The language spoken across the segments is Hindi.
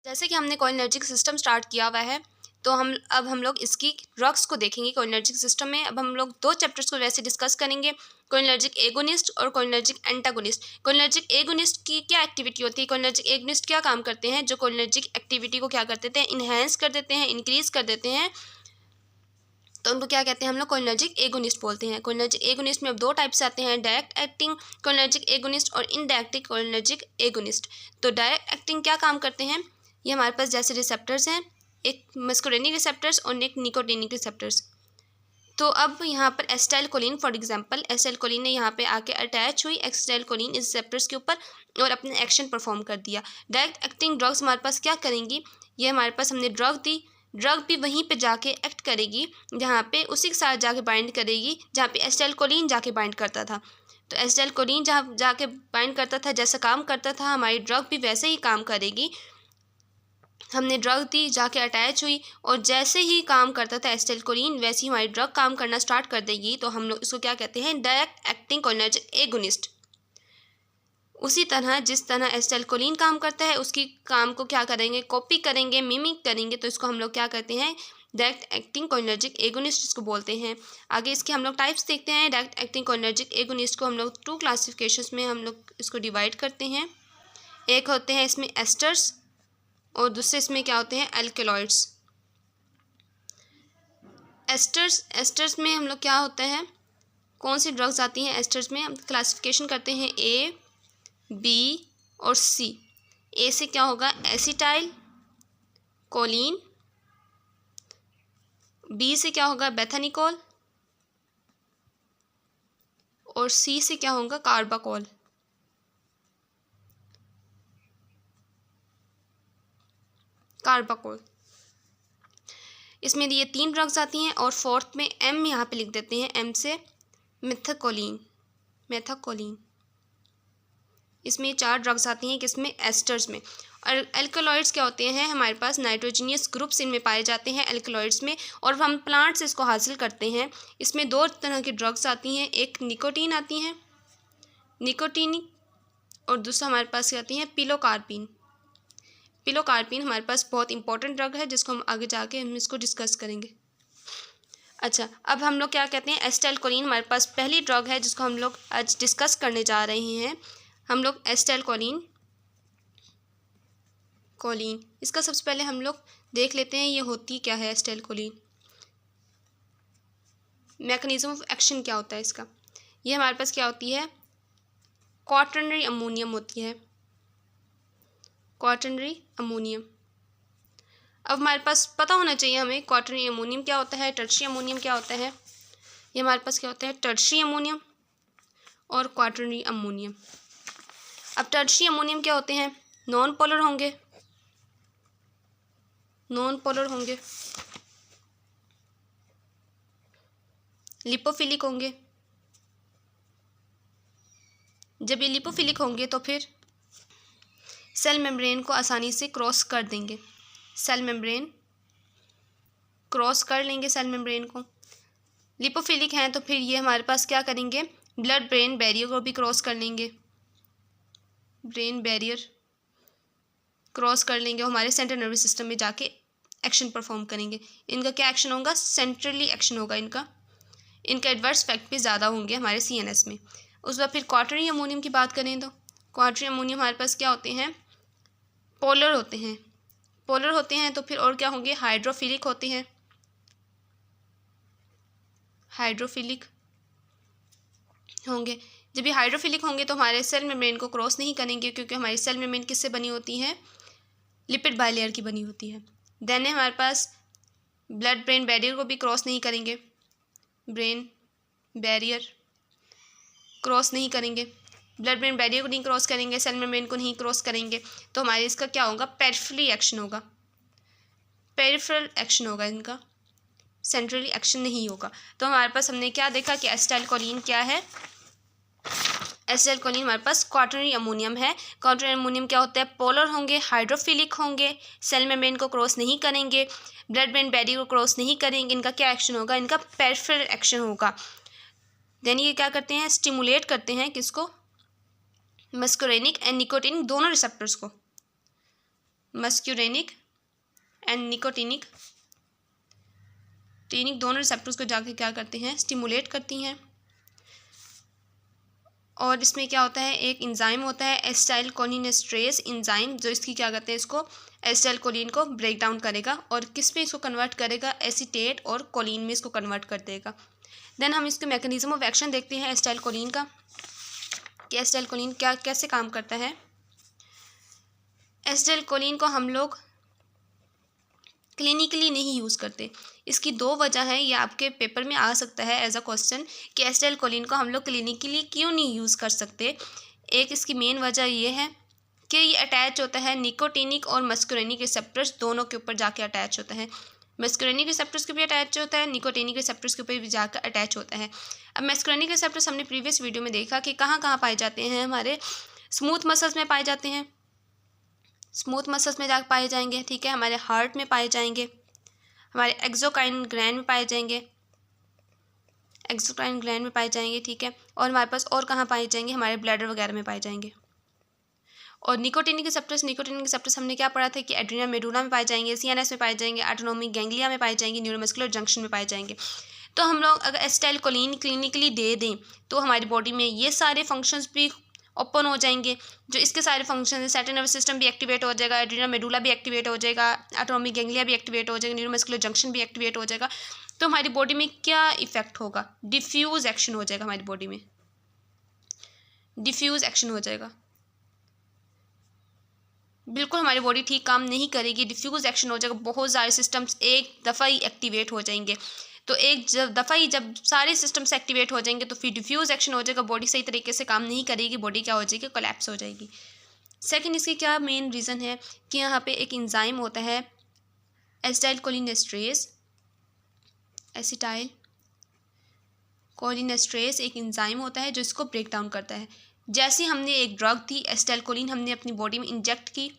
जैसे कि हमने कोलिनर्जिक सिस्टम स्टार्ट किया हुआ है, तो हम लोग इसकी ड्रग्स को देखेंगे कोलिनर्जिक सिस्टम में। अब हम लोग दो चैप्टर्स को वैसे डिस्कस करेंगे, कोलिनर्जिक एगोनिस्ट और कोलिनर्जिक एंटागोनिस्ट। कोलिनर्जिक एगोनिस्ट की क्या एक्टिविटी होती है, कोलिनर्जिक एगोनिस्ट क्या काम करते हैं, जो कोलिनर्जिक एक्टिविटी को क्या कर देते हैं, इन्हेंस कर देते हैं, इंक्रीज कर देते हैं, तो उनको क्या कहते हैं, हम लोग कोलिनर्जिक एगोनिस्ट बोलते हैं। कोलिनर्जिक एगोनिस्ट में अब दो टाइप्स आते हैं, डायरेक्ट एक्टिंग कोलिनर्जिक एगोनिस्ट और इनडायरेक्ट कोलिनर्जिक एगोनिस्ट। तो डायरेक्ट एक्टिंग क्या काम करते हैं, ये हमारे पास जैसे रिसेप्टर्स हैं, एक मस्कुरेनिक रिसेप्टर्स और एक निकोटिनिक रिसेप्टर्स। तो अब यहाँ पर एसिटाइलकोलिन फॉर एग्जांपल, एसिटाइलकोलिन ने यहाँ पे आके अटैच हुई एसिटाइलकोलिन इस रिसेप्टर्स के ऊपर और अपने एक्शन परफॉर्म कर दिया। डायरेक्ट एक्टिंग ड्रग्स हमारे पास क्या करेंगी, ये हमारे पास हमने ड्रग दी, ड्रग भी वहीं पे जाके एक्ट करेगी जहाँ पे उसी के साथ जाके बाइंड करेगी जहाँ पे एसिटाइलकोलिन जाके बाइंड करता था। तो एसिटाइलकोलिन जहाँ जाके बाइंड करता था, जैसा काम करता था, हमारी ड्रग भी वैसे ही काम करेगी। हमने ड्रग दी, जाके अटैच हुई और जैसे ही काम करता था एसिटाइलकोलिन, वैसे ही हमारी ड्रग काम करना स्टार्ट कर देगी। तो हम लोग इसको क्या कहते हैं, डायरेक्ट एक्टिंग कोलिनर्जिक एगोनिस्ट। उसी तरह जिस तरह एसिटाइलकोलिन काम करता है, उसकी काम को क्या करेंगे, कॉपी करेंगे, मिमिक करेंगे, तो इसको हम लोग क्या कहते हैं, डायरेक्ट एक्टिंग कोलिनर्जिक एगोनिस्ट इसको बोलते हैं। आगे इसके हम लोग टाइप्स देखते हैं। डायरेक्ट एक्टिंग कोलिनर्जिक एगोनिस्ट को हम लोग टू क्लासिफिकेशंस में हम लोग इसको डिवाइड करते हैं। एक होते हैं इसमें एस्टर्स और दूसरे इसमें क्या होते हैं, एल्केलॉइड्स। एस्टर्स में हम लोग क्या होता है, कौन सी ड्रग्स आती हैं एस्टर्स में, हम क्लासिफिकेशन करते हैं ए, बी और सी। ए से क्या होगा, एसिटाइल कोलिन, बी से क्या होगा, बेथानिकोल, और सी से क्या होगा, कार्बाकोल। कार्बाकोल इसमें ये तीन ड्रग्स आती हैं और फोर्थ में एम यहाँ पे लिख देते हैं, एम से मिथाकोलिन, मेथाकोलिन। इसमें चार ड्रग्स आती हैं किसमें, एस्टर्स में। और एल्कलॉइड्स क्या होते हैं, हमारे पास नाइट्रोजीनियस ग्रुप्स इनमें पाए जाते हैं एल्कलॉइड्स में, और हम प्लांट से इसको हासिल करते हैं। इसमें दो तरह की ड्रग्स आती हैं, एक निकोटीन आती हैं, निकोटीनिक, और दूसरा हमारे पास क्या आती है, पिलोकार्पिन। पिलोकार्पिन हमारे पास बहुत इंपॉर्टेंट ड्रग है, जिसको हम आगे जाके हम इसको डिस्कस करेंगे। अच्छा, अब हम लोग क्या कहते हैं, एसिटाइलकोलिन हमारे पास पहली ड्रग है जिसको हम लोग आज डिस्कस करने जा रहे हैं। हम लोग एसिटाइलकोलिन इसका सबसे पहले हम लोग देख लेते हैं ये होती क्या है एसिटाइलकोलिन, मैकेनिज्म ऑफ एक्शन क्या होता है इसका। ये हमारे पास क्या होती है, क्वाटर्नरी अमोनियम होती है, क्वाटर्नरी अमोनियम। अब हमारे पास पता होना चाहिए हमें क्वाटर्नरी अमोनियम क्या होता है, टर्शियरी अमोनियम क्या होता है। ये हमारे पास क्या होता है, टर्शियरी अमोनियम और क्वाटर्नरी अमोनियम। अब टर्शियरी अमोनियम क्या होते हैं, नॉन पोलर होंगे, लिपोफिलिक होंगे। जब ये लिपोफिलिक होंगे तो फिर सेल मेम्ब्रेन को आसानी से क्रॉस कर देंगे, सेल मेम्ब्रेन क्रॉस कर लेंगे सेल मेम्ब्रेन को। लिपोफिलिक हैं तो फिर ये हमारे पास क्या करेंगे, ब्लड ब्रेन बैरियर को भी क्रॉस कर लेंगे, ब्रेन बैरियर क्रॉस कर लेंगे, हमारे सेंट्रल नर्वस सिस्टम में जाके एक्शन परफॉर्म करेंगे। इनका क्या एक्शन होगा, सेंट्रली एक्शन होगा इनका एडवर्स इफेक्ट भी ज़्यादा होंगे हमारे सीएनएस में। उस बाद फिर क्वाटर्नरी अमोनियम की बात करें तो क्वाटर्नरी अमोनियम हमारे पास क्या होते हैं, पोलर होते हैं, तो फिर और क्या होंगे, हाइड्रोफिलिक होते हैं, हाइड्रोफिलिक होंगे। जब ये हाइड्रोफिलिक होंगे तो हमारे सेल मेम्ब्रेन को क्रॉस नहीं करेंगे, क्योंकि हमारी सेल मेम्ब्रेन किससे बनी होती है, लिपिड बाइलेयर की बनी होती है। देन हमारे पास ब्लड ब्रेन बैरियर को भी क्रॉस नहीं करेंगे, ब्रेन बैरियर क्रॉस नहीं करेंगे, ब्लड ब्रेन बैरियर को नहीं क्रॉस करेंगे, सेल मेम्ब्रेन को नहीं क्रॉस करेंगे, तो हमारे इसका क्या होगा, पेरिफेरल एक्शन होगा इनका, सेंट्रली एक्शन नहीं होगा। तो हमारे पास हमने क्या देखा कि एसिटाइलकोलिन क्या है, एसिटाइलकोलिन हमारे पास क्वाटर्नरी अमोनियम है। क्वाटर्नरी अमोनियम क्या होता है, पोलर होंगे, हाइड्रोफिलिक होंगे, सेल मेम्ब्रेन को क्रॉस नहीं करेंगे, ब्लड ब्रेन बैरियर को क्रॉस नहीं करेंगे। इनका क्या एक्शन होगा, इनका पेरिफेरल एक्शन होगा। देन ये क्या करते हैं, स्टिमुलेट करते हैं किसको, मस्कुरेनिक एंड निकोटिनिक दोनों रिसेप्टर्स को। मस्क्यूरेनिक एंड निकोटिनिक दोनों रिसेप्टर्स को जाके क्या करते हैं, स्टिमुलेट करती हैं। और इसमें क्या होता है, एक एंजाइम होता है एसिटाइलकोलिनेस्टरेज एंजाइम, जो इसकी क्या करते हैं, इसको एसिटाइलकोलिन को ब्रेक डाउन करेगा और किस में इसको कन्वर्ट करेगा, एसीटेट और कोलिन में इसको कन्वर्ट कर देगा। देन हम इसके मैकेनिज्म ऑफ एक्शन देखते हैं एसिटाइलकोलिन का, कि एसिटाइलकोलिन क्या कैसे काम करता है। एसिटाइलकोलिन को हम लोग क्लिनिकली नहीं यूज़ करते। इसकी दो वजह है, ये आपके पेपर में आ सकता है एज अ क्वेश्चन कि एसिटाइलकोलिन को हम लोग क्लिनिकली क्यों नहीं यूज़ कर सकते। एक इसकी मेन वजह ये है कि ये अटैच होता है निकोटिनिक और मस्क्यूरेनिक रिसेप्टर्स दोनों के ऊपर जाके अटैच होता है। मस्क्यूरेनिक रिसेप्टर्स के भी अटैच होता है, निकोटिनिक रिसेप्टर्स के ऊपर भी जाकर अटैच होता है। अब मस्क्यूरेनिक रिसेप्टर्स हमने प्रीवियस वीडियो में देखा कि कहाँ कहाँ पाए जाते हैं, हमारे स्मूथ मसल्स में पाए जाते हैं, स्मूथ मसल्स में जाकर पाए जाएंगे, ठीक है, हमारे हार्ट में पाए जाएंगे, हमारे एक्सोक्राइन ग्लैंड में पाए जाएंगे, एक्सोक्राइन ग्लैंड में पाए जाएंगे, ठीक है, और हमारे पास और कहाँ पाए जाएंगे, हमारे ब्लैडर वगैरह में पाए जाएंगे। और निकोटिनिक रिसेप्टर्स हमने क्या पढ़ा था कि एड्रिनल मेडुला में पाए जाएंगे, सीएनएस में पाए जाएंगे, ऑटोनोमिक गैंग्लिया में पाए जाएंगे, न्यूरोमस्कुलर जंक्शन में पाए जाएंगे। तो हम लोग अगर एसिटाइलकोलिन क्लिनिकली दे दें तो हमारी बॉडी में ये सारे फंक्शंस भी ओपन हो जाएंगे, जो इसके सारे फंक्शन है। सेंट्रल नर्वस सिस्टम भी एक्टिवेट हो जाएगा, एड्रिनल मेडुला भी एक्टिवेट हो जाएगा, ऑटोनोमिक गैंग्लिया भी एक्टिवेट हो जाएगा, न्यूरोमस्कुलर जंक्शन भी एक्टिवेट हो जाएगा। तो हमारी बॉडी में क्या इफेक्ट होगा, डिफ्यूज एक्शन हो जाएगा, हमारी बॉडी में डिफ्यूज एक्शन हो जाएगा। बिल्कुल हमारी बॉडी ठीक काम नहीं करेगी, डिफ्यूज एक्शन हो जाएगा, बहुत सारे सिस्टम्स एक दफ़ा ही एक्टिवेट हो जाएंगे। तो एक दफ़ा ही जब सारे सिस्टम्स एक्टिवेट हो जाएंगे तो फिर डिफ्यूज एक्शन हो जाएगा, बॉडी सही तरीके से काम नहीं करेगी, बॉडी क्या हो जाएगी, कोलैप्स हो जाएगी। सेकंड इसकी क्या मेन रीज़न है कि यहाँ पे एक एंजाइम होता है एसिटाइलकोलिनेस्टरेज, एसिटाइलकोलिनेस्टरेज एक एंजाइम होता है जो इसको ब्रेक डाउन करता है। जैसे हमने एक ड्रग थी एसिटाइलकोलिन हमने अपनी बॉडी में इंजेक्ट की,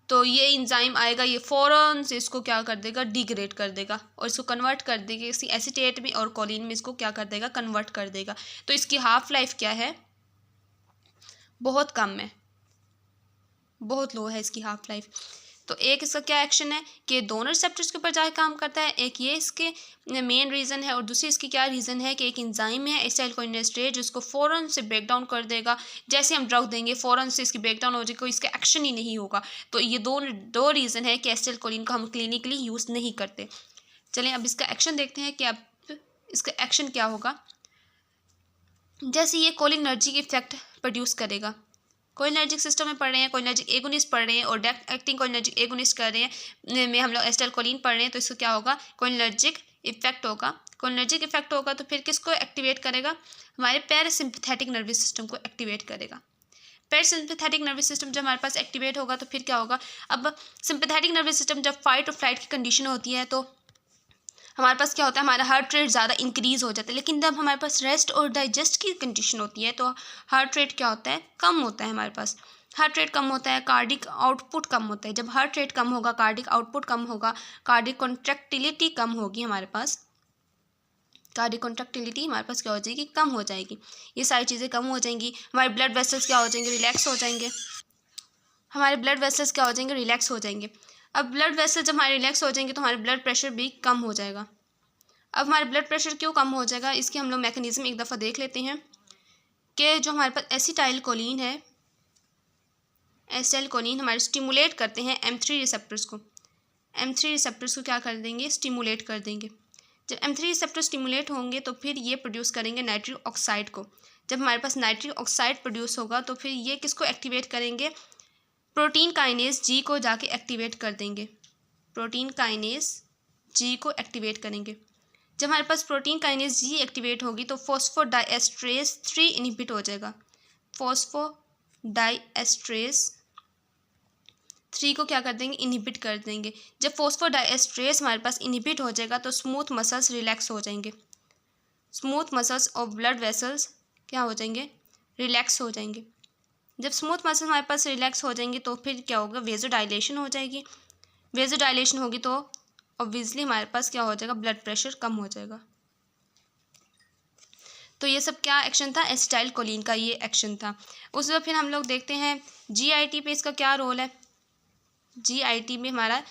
तो ये एंजाइम आएगा, ये फ़ौरन से इसको क्या कर देगा, डिग्रेड कर देगा और इसको कन्वर्ट कर देगा इसी एसीटेट में और कोलिन में, इसको क्या कर देगा, कन्वर्ट कर देगा। तो इसकी हाफ लाइफ क्या है, बहुत कम है, बहुत लो है इसकी हाफ लाइफ। तो एक इसका क्या एक्शन है कि दोनों रिसेप्टर्स के ऊपर जाके काम करता है, एक ये इसके मेन रीज़न है, और दूसरी इसकी क्या रीज़न है कि एक एंजाइम है एसिटाइलकोलिनेस्टरेज जिसको फ़ौरन से ब्रेक डाउन कर देगा। जैसे हम ड्रग देंगे फ़ौरन से इसकी ब्रेक डाउन हो जाएगी, कोई इसका एक्शन ही नहीं होगा। तो ये दो रीज़न है कि एसिटाइलकोलिन को हम क्लिनिकली यूज़ नहीं करते। चलें अब इसका एक्शन देखते हैं कि अब इसका एक्शन क्या होगा। जैसे ये कोलिनर्जिक इफेक्ट प्रोड्यूस करेगा, कोलिनर्जिक सिस्टम में पढ़ रहे हैं, कोलिनर्जिक एगोनिस्ट पढ़ रहे हैं और डायरेक्ट एक्टिंग कोलिनर्जिक एगोनिस्ट कर रहे हैं में हम लोग एसिटाइलकोलिन पढ़ रहे हैं, तो इसको क्या होगा, कोलिनर्जिक इफेक्ट होगा। कोलिनर्जिक इफेक्ट होगा तो फिर किसको एक्टिवेट करेगा, हमारे पैरासिम्पैथेटिक नर्वस सिस्टम को एक्टिवेट करेगा। पैरासिम्पैथेटिक नर्वस सिस्टम जब हमारे पास एक्टिवेट होगा तो फिर क्या होगा, अब सिंपैथेटिक नर्वस सिस्टम जब फाइट और फ्लाइट की कंडीशन होती है तो हमारे पास क्या होता है, हमारा हार्ट रेट ज़्यादा इंक्रीज़ हो जाता है। लेकिन जब हमारे पास रेस्ट और डाइजेस्ट की कंडीशन होती है तो हार्ट रेट क्या होता है, कम होता है। हमारे पास हार्ट रेट कम होता है, कार्डिक आउटपुट कम होता है। जब हार्ट रेट कम होगा, कार्डिक आउटपुट कम होगा, कार्डिक कॉन्ट्रैक्टिलिटी कम होगी, हमारे पास कार्डिक कॉन्ट्रैक्टिलिटी हमारे पास क्या हो जाएगी, कम हो जाएगी। ये सारी चीज़ें कम हो जाएंगी, हमारे ब्लड वेसल्स क्या हो जाएंगे, रिलैक्स हो जाएंगे, हमारे ब्लड वेसल्स क्या हो जाएंगे, रिलैक्स हो जाएंगे। अब ब्लड वेसल जब हमारे रिलैक्स हो जाएंगे तो हमारे ब्लड प्रेशर भी कम हो जाएगा। अब हमारे ब्लड प्रेशर क्यों कम हो जाएगा, इसकी हम लोग मैकेनिज्म एक दफ़ा देख लेते हैं कि जो हमारे पास एसिटाइलकोलिन है, एसिटाइलकोलिन हमारे स्टिमुलेट करते हैं M3 रिसेप्टर्स को। M3 रिसेप्टर्स को क्या कर देंगे, स्टिमुलेट कर देंगे। जब M3 रिसेप्टर स्टिमुलेट होंगे तो फिर ये प्रोड्यूस करेंगे नाइट्रिक ऑक्साइड को। जब हमारे पास नाइट्रिक ऑक्साइड प्रोड्यूस होगा तो फिर ये किसको एक्टिवेट करेंगे, प्रोटीन काइनेज G को जाके एक्टिवेट कर देंगे, प्रोटीन काइनेज G को एक्टिवेट करेंगे। जब हमारे पास प्रोटीन काइनेज G एक्टिवेट होगी तो फॉस्फोडाइएस्ट्रेज 3 इनहिबिट हो जाएगा। फॉस्फोडाइएस्ट्रेज 3 को क्या कर देंगे, इनहिबिट कर देंगे। जब फॉस्फोडाइएस्ट्रेज हमारे पास इनहिबिट हो जाएगा तो स्मूथ मसल्स रिलैक्स हो जाएंगे, स्मूथ मसल्स और ब्लड वेसल्स क्या हो जाएंगे, रिलैक्स हो जाएंगे। जब स्मूथ मसल्स हमारे पास रिलैक्स हो जाएंगे तो फिर क्या होगा, वेजोडाइलेशन हो जाएगी। वेजोडाइलेशन होगी तो ऑब्वियसली हमारे पास क्या हो जाएगा, ब्लड प्रेशर कम हो जाएगा। तो ये सब क्या एक्शन था, एसिटाइलकोलिन का ये एक्शन था। उसके बाद फिर हम लोग देखते हैं GIT पे इसका क्या रोल है। GIT में हमारा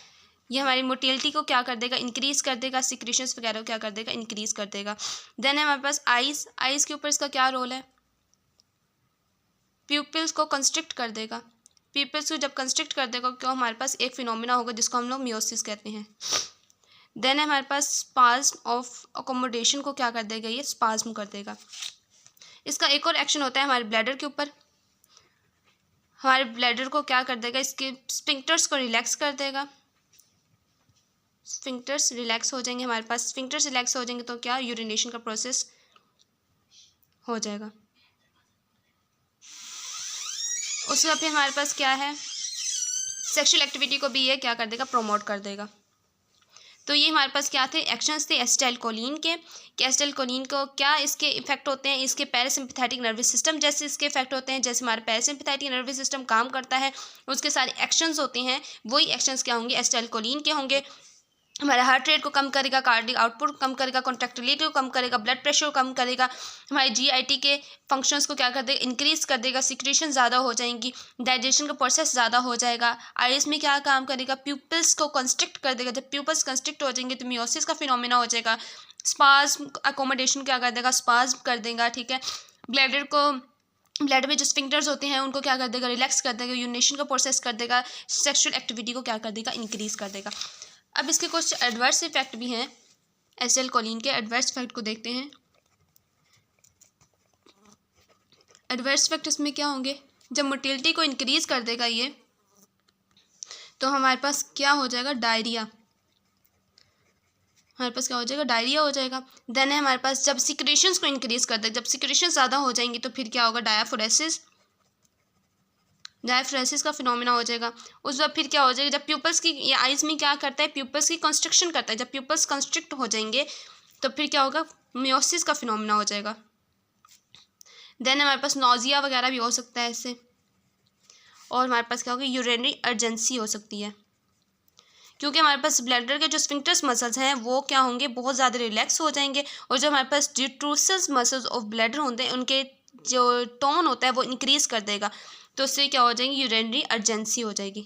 ये हमारी मोटिलिटी को क्या कर देगा, इंक्रीज़ कर देगा, सिक्रीशंस वगैरह को क्या कर देगा, इंक्रीज़ कर देगा। देन है हमारे पास आइज़ के ऊपर इसका क्या रोल है, प्यूपिल्स को कंस्ट्रिक्ट कर देगा। प्यूपिल्स को जब कंस्ट्रिक्ट कर देगा क्यों, हमारे पास एक फिनोमिना होगा जिसको हम लोग मियोसिस कहते हैं। देन है हमारे पास स्पाज्म ऑफ अकोमोडेशन को क्या कर देगा, ये स्पाज्म कर देगा। इसका एक और एक्शन होता है हमारे ब्लैडर के ऊपर। हमारे ब्लैडर को क्या कर देगा, इसके स्फिंक्टर्स को रिलैक्स कर देगा। स्फिंक्टर्स रिलैक्स हो जाएंगे, हमारे पास स्फिंक्टर्स रिलैक्स हो जाएंगे तो क्या, यूरिनेशन का प्रोसेस हो जाएगा। उसके बाद फिर हमारे पास क्या है, सेक्सुअल एक्टिविटी को भी ये क्या कर देगा, प्रमोट कर देगा। तो ये हमारे पास क्या थे, एक्शंस थे एसिटाइलकोलिन के, कि एसिटाइलकोलिन को क्या इसके इफेक्ट होते हैं, इसके पैरासिम्पैथेटिक नर्वस सिस्टम जैसे इसके इफेक्ट होते हैं, जैसे हमारे पैरासिम्पैथेटिक नर्वस सिस्टम काम करता है उसके सारे एक्शंस होते हैं, वही एक्शंस क्या होंगे, एसिटाइलकोलिन के होंगे। हमारे हार्ट रेट को कम करेगा, कार्डिक आउटपुट कम करेगा, कॉन्ट्रैक्टिलिटी को कम करेगा, ब्लड प्रेशर को कम करेगा, हमारे GIT के फंक्शंस को क्या कर देगा, इंक्रीज़ कर देगा, सिक्रीशन ज़्यादा हो जाएंगी, डाइजेशन का प्रोसेस ज़्यादा हो जाएगा। आइज़ में क्या काम करेगा, प्यूपल्स को कंस्ट्रिक्ट कर देगा। जब प्यूपल्स कंस्ट्रिक्ट हो जाएंगे तो मियोसिस का फिनोमिना हो जाएगा। स्पाज्म अकोमोडेशन क्या कर देगा, स्पाज्म कर देगा, ठीक है। ब्लैडर में जो स्फिंक्टर्स होते हैं उनको क्या कर देगा, रिलैक्स कर देगा, यूरिनेशन का प्रोसेस कर देगा, सेक्सुअल एक्टिविटी को क्या कर देगा, इंक्रीज़ कर देगा। अब इसके कुछ एडवर्स इफेक्ट भी हैं, एसिटाइलकोलिन के एडवर्स इफेक्ट को देखते हैं। एडवर्स इफेक्ट इसमें क्या होंगे, जब मोटिलिटी को इंक्रीज़ कर देगा ये, तो हमारे पास क्या हो जाएगा, डायरिया। हमारे पास क्या हो जाएगा, डायरिया हो जाएगा। देन है हमारे पास जब सिक्रेशंस को इंक्रीज़ कर देगा, जब सिक्रेशन ज़्यादा हो जाएंगी तो फिर क्या होगा, डायाफोरेसिस का फिनोमिना हो जाएगा। उस बाद फिर क्या हो जाएगा, जब प्यूपल्स की, ये आइज़ में क्या करता है, प्यूपल्स की कंस्ट्रक्शन करता है। जब प्यूपल्स कंस्ट्रिक्ट हो जाएंगे तो फिर क्या होगा, मियोसिस का फिनोमिना हो जाएगा। देन हमारे पास नोजिया वगैरह भी हो सकता है इससे, और हमारे पास क्या होगा, यूरिनरी अर्जेंसी हो सकती है, क्योंकि हमारे पास ब्लैडर के जो स्फिंक्टर्स मसल्स हैं वो क्या होंगे, बहुत ज़्यादा रिलैक्स हो जाएंगे, और जो हमारे पास डिट्रूसिव मसल्स ऑफ ब्लैडर होते हैं उनके जो टोन होता है वो इंक्रीज़ कर देगा, तो उससे क्या हो जाएगी, यूरिनरी अर्जेंसी हो जाएगी।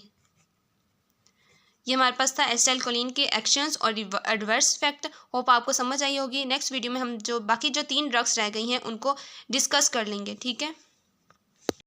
ये हमारे पास था एसिटाइलकोलिन के एक्शंस और एडवर्स इफेक्ट। होप आपको समझ आई होगी। नेक्स्ट वीडियो में हम जो बाकी जो 3 ड्रग्स रह गई हैं उनको डिस्कस कर लेंगे, ठीक है।